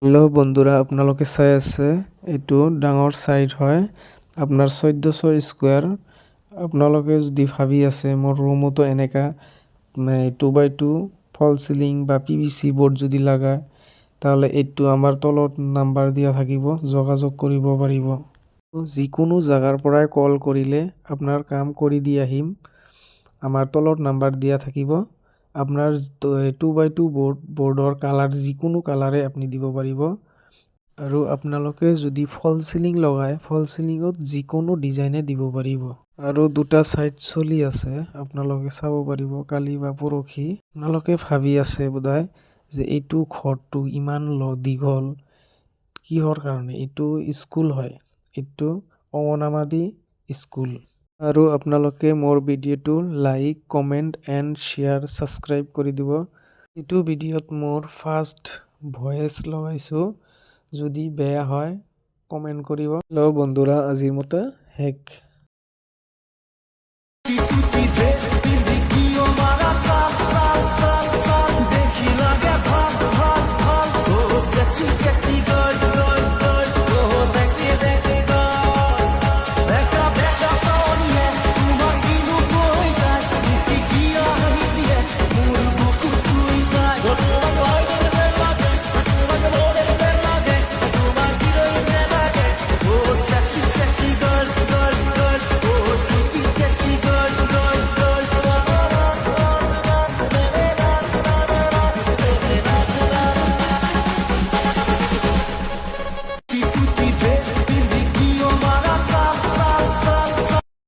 Hello বন্ধুৰা, আপোনালোকে চাই আছে এইটো ডাঙৰ সাইট হয় আপোনাৰ 1400 স্কোয়াৰ। আপোনালোকে যদি ভাবি আছে মোৰ ৰুমতো এনেকা 2x2 ফল সিলিং বা পিভিসি বোৰ্ড যদি লাগায় তাহলে এইটো আমাৰ তলত নাম্বাৰ দিয়া থাকিব, যোগাযোগ কৰিব পাৰিব। যিকোনো জায়গাৰ পৰাই কল কৰিলে আপোনাৰ কাম কৰি দি আহিম। আমাৰ তলত নাম্বাৰ দিয়া থাকিব। আপনাৰ 2x2 বোৰ্ডৰ কালাৰ যিকোনো কালাৰে আপনি দিব পাৰিব। আৰু আপোনালোকে যদি ফল সিলিং লগায় ফল সিলিংত যিকোনো ডিজাইনে দিব পাৰিব। আৰু দুটা সাইড চলি আছে, আপোনালোকে চাব পাৰিব কালি বা পৰহি। আপোনালোকে ভাবি আছে বোধহয় যে এইটো ঘৰটো ইমান দীঘল কিহৰ কাৰণে? এইটো স্কুল হয়, এইটো অঙ্গনামাদি স্কুল। আৰু আপোনালোকে মোৰ ভিডিঅ'টো like, comment and share, subscribe কৰি দিব। এইটো ভিডিঅ'ত মোৰ ফাৰ্ষ্ট ভয়েস লগাইছো, যদি বেয়া হয় কমেন্ট কৰিব। হেল্ল' বন্ধুৰা, আজিৰ মতে হেক।